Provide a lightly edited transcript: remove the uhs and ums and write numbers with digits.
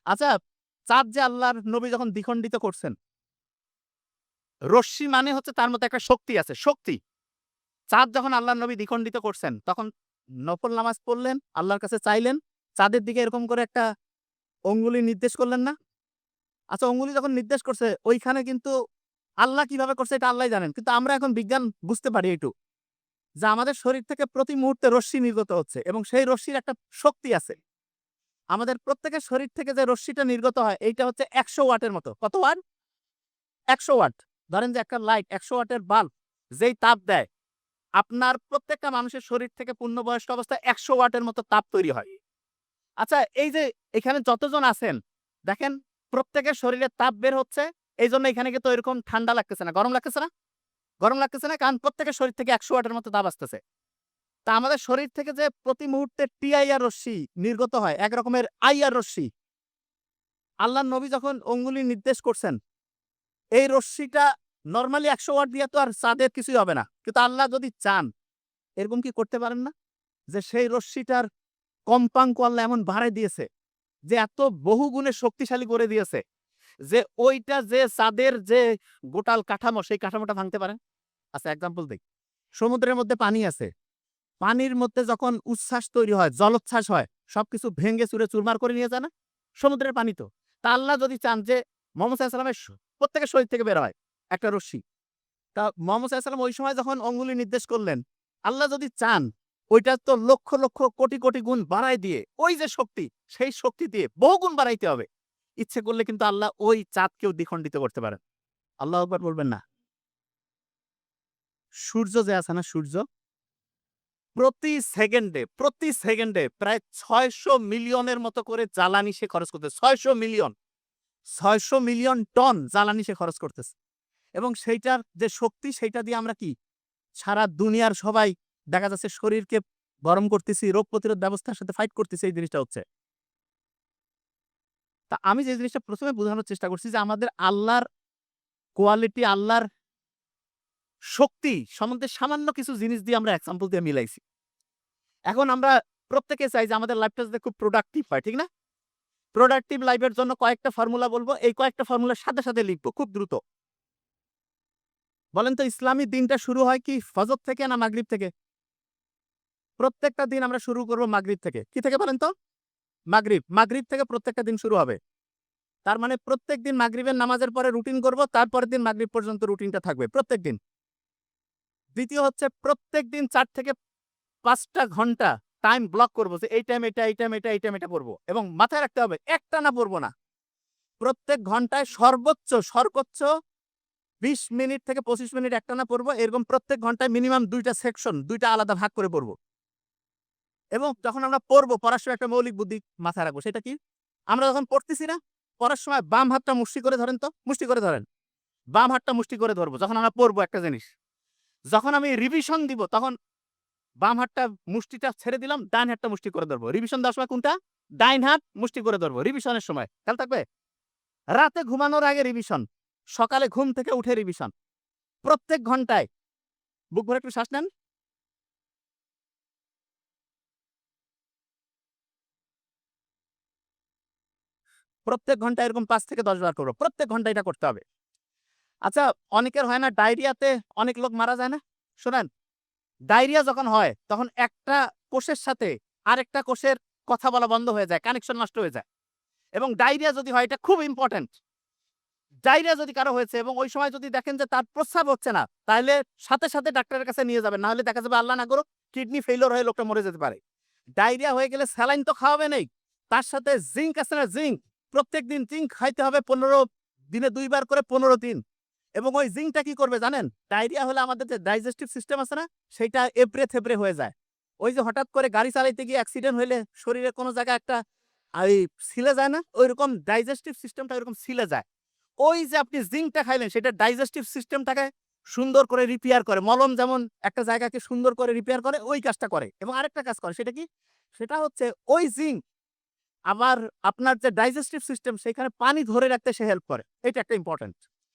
আচ্ছা, চাঁদ যে আল্লাহর নবী যখন দ্বিখণ্ডিত করছেন, রশ্মি মানে হচ্ছে তার মধ্যে একটা শক্তি আছে, শক্তি। চাঁদ যখন আল্লাহর নবী দ্বিখণ্ডিত করছেন, তখন নফল নামাজ পড়লেন, আল্লাহর কাছে চাইলেন, চাঁদের দিকে এরকম করে একটা অঙ্গুলি নির্দেশ করলেন না? আচ্ছা, অঙ্গুলি যখন নির্দেশ করছে, ওইখানে কিন্তু আল্লাহ কিভাবে করছে এটা আল্লাহই জানেন। কিন্তু আমরা এখন বিজ্ঞান বুঝতে পারি এইটুক, যে আমাদের শরীর থেকে প্রতি মুহূর্তে রশ্মি নির্গত হচ্ছে এবং সেই রশ্মির একটা শক্তি আছে। আমাদের প্রত্যেকের শরীর থেকে যে রশ্মিটা নির্গত হয়, এইটা হচ্ছে ১০০ ওয়াটের মতো। কত ওয়াট? ১০০ ওয়াট। ধরেন যে একটা লাইট ১০০ ওয়াটের বাল্ব যেই তাপ দেয়, আপনার প্রত্যেকটা মানুষের শরীর থেকে পূর্ণবয়স্ক অবস্থায় ১০০ ওয়াটের মতো তাপ তৈরি হয়। আচ্ছা, এই যে এখানে যতজন আছেন, দেখেন প্রত্যেকের শরীরে তাপ বের হচ্ছে। এইজন্য এখানে কিন্তু এরকম ঠান্ডা লাগতেছে না। গরম লাগতেছে না? গরম লাগতেছে না? কারণ প্রত্যেকের শরীর থেকে ১০০ ওয়াটের মতো তাপ আসতেছে। তা আমাদের শরীর থেকে যে প্রতি মুহূর্তে টিআইআর রশ্মি নির্গত হয়, এক রকমের আইআর রশ্মি। আল্লাহর নবী যখন অঙ্গুলি নির্দেশ করছেন, এই রশ্মিটা নরমালি ১০০ ওয়াট দিয়ে তো আর চাঁদের কিছুই হবে না। কিন্তু আল্লাহ যদি চান, এরকম কি করতে পারেন না? যে সেই রশ্মিটার কম্পাঙ্ক আল্লাহ এমন বাড়ায় দিয়েছে, যে এত বহুগুণে শক্তিশালী করে দিয়েছে, যে ওইটা যে চাঁদের যে গোটাল কাঠামো, সেই কাঠামোটা ভাঙতে পারে। আচ্ছা, এক্সাম্পল দেই। সমুদ্রের মধ্যে পানি আছে। পানির মধ্যে যখন উচ্ছ্বাস তৈরি হয়, জলোচ্ছ্বাস হয়, সবকিছু ভেঙে চুরে চুরমার করে নিয়ে যায় না? সমুদ্রের পানি তো। তা আল্লাহ যদি চান যে মুহাম্মদ সাল্লাল্লাহু আলাইহি ওয়াসাল্লামের প্রত্যেকের শরীর থেকে বের হয় একটা রশ্মি। তা মুহাম্মদ সাল্লাল্লাহু আলাইহি ওয়াসাল্লাম ওই সময় যখন অঙ্গুলি নির্দেশ করলেন, আল্লাহ যদি চান, ওইটা তো লক্ষ, লক্ষ কোটি, কোটি গুণ বাড়ায় দিয়ে, ওই যে শক্তি, সেই শক্তি দিয়ে বহুগুণ বাড়াইতে হবে। ইচ্ছে করলে কিন্তু আল্লাহ ওই চাঁদকেও দ্বিখণ্ডিত করতে পারেন। আল্লাহু আকবার বলবেন না? সূর্য যে আছে না, সূর্য প্রতি সেকেন্ডে প্রায় ৬০০ মিলিয়নের মতো করে জ্বালানি সে খরচ করতেছে। ৬০০ মিলিয়ন। ৬০০ মিলিয়ন টন জ্বালানি সে খরচ করতেছে। এবং সেইটার যে শক্তি, সেইটা দিয়ে আমরা কি সারা দুনিয়ার সবাই দেখা যাচ্ছে শরীরকে গরম করতেছি, রোগ প্রতিরোধ ব্যবস্থার সাথে ফাইট করতেছি, এই জিনিসটা হচ্ছে। তা আমি যে জিনিসটা ১ম এ বোঝানোর চেষ্টা করছি, যে আমাদের আল্লাহর কোয়ালিটি, আল্লাহর শক্তি সম্বন্ধে সামান্য কিছু জিনিস দিয়ে আমরা এক্সাম্পল দিয়ে মিলাইছি। এখন আমরা প্রত্যেকে চাই যে আমাদের লাইফটা যাতে খুব প্রোডাক্টিভ হয়, ঠিক না? প্রোডাক্টিভ লাইফের জন্য কয়েকটা ফর্মুলা বলব। এই কয়েকটা ফর্মুলার সাথে, সাথে লিখব খুব দ্রুত। বলেন তো, ইসলামী দিনটা শুরু হয় কি ফজর থেকে না মাগরিব থেকে? প্রত্যেকটা দিন আমরা শুরু করব মাগরিব থেকে। কি থেকে বলেন তো? মাগরিব। মাগরিব থেকে প্রত্যেকটা দিন শুরু হবে। তার মানে প্রত্যেকদিন মাগরিবের নামাজের পরে রুটিন করব, তারপরের দিন মাগরিব পর্যন্ত রুটিনটা থাকবে প্রত্যেকদিন। দ্বিতীয় হচ্ছে প্রত্যেকদিন ৪ থেকে ৫ টা ঘন্টা টাইম ব্লক করব, যে এই টাইম এটা, এই টাইম এটা, এই টাইম এটা পড়ব। এবং মাথায় রাখতে হবে একটানা পড়ব না। প্রত্যেক ঘন্টায় সর্বোচ্চ ২০ মিনিট থেকে ২৫ মিনিট একটানা পড়ব। এরকম প্রত্যেক ঘন্টায় মিনিমাম ২ টা সেকশন, ২ টা আলাদা ভাগ করে পড়ব। এবং যখন আমরা পড়ব, পড়ার সময় একটা মৌলিক বুদ্ধি মাথায় রাখবো। সেটা কি? আমরা যখন পড়তেছি না, পড়ার সময় বাম হাতটা মুষ্টি করে ধরেন তো, মুষ্টি করে ধরেন। বাম হাতটা মুষ্টি করে ধরবো যখন আমরা পড়বো একটা জিনিস। যখন আমি রিভিশন দিব, তখন বাম হাতটা মুষ্টিটা ছেড়ে দিলাম, ডান হাতটা মুষ্টি করে ধরবো। রিভিশন দেওয়ার সময় কোনটা? ডাইন হাত মুষ্টি করে ধরবো রিভিশনের সময়। খেয়াল থাকবে? রাতে ঘুমানোর আগে রিভিশন, সকালে ঘুম থেকে উঠে রিভিশন। প্রত্যেক ঘন্টায় বুক ভরে একটু শ্বাস নেন। প্রত্যেক ঘন্টায় এরকম ৫ থেকে ১০ বার করব। প্রত্যেক ঘন্টায় এটা করতে হবে। আচ্ছা, অনেকের হয় না ডায়রিয়াতে অনেক লোক মারা যায় না? শোনেন, ডায়রিয়া যখন হয়, তখন একটা কোষের সাথে আরেকটা কোষের কথা বলা বন্ধ হয়ে যায়, কানেকশন নষ্ট হয়ে যায়। এবং ডায়রিয়া যদি হয়, এটা খুব ইম্পোর্টেন্ট। ডায়রিয়া যদি কারো হয়েছে এবং ওই সময় যদি দেখেন যে তার প্রস্রাব হচ্ছে না, তাহলে সাথে, সাথে ডাক্তারের কাছে নিয়ে যাবেন। না হলে দেখা যাবে আল্লাহ না করুক কিডনি ফেইলিউর হয়ে লোকটা মরে যেতে পারে। ডায়রিয়া হয়ে গেলে স্যালাইন তো খাওয়াবেনই। তার সাথে জিঙ্ক আছে না, জিঙ্ক। প্রত্যেকদিন জিঙ্ক খাইতে হবে ১৫ দিনে ২ বার করে ১৫ দিন। এবং ওই জিঙ্কটা কি করবে জানেন? ডায়রিয়া হলে আমাদের যে ডাইজেস্টিভ সিস্টেম আছে না, সেইটা এবড়ে-থেবড়ে হয়ে যায়। ওই যে হঠাৎ করে গাড়ি চালাইতে গিয়ে অ্যাক্সিডেন্ট হইলে শরীরে কোন জায়গায় একটা এই ছিলে যায় না? ঐরকম ডাইজেস্টিভ সিস্টেমটা ওইরকম ছিলে যায়। ওই যে আপনি জিঙ্কটা খাইলেন, সেটা ডাইজেস্টিভ সিস্টেমটাকে সুন্দর করে রিপেয়ার করে। মলম যেমন একটা জায়গাকে সুন্দর করে রিপেয়ার করে, ওই কাজটা করে। এবং আরেকটা কাজ করে, সেটা কি? সেটা হচ্ছে ওই জিঙ্ক আবার আপনার যে ডাইজেস্টিভ সিস্টেম, সেখানে পানি ধরে রাখতে সে হেল্প করে। এটা একটা ইম্পোর্টেন্ট।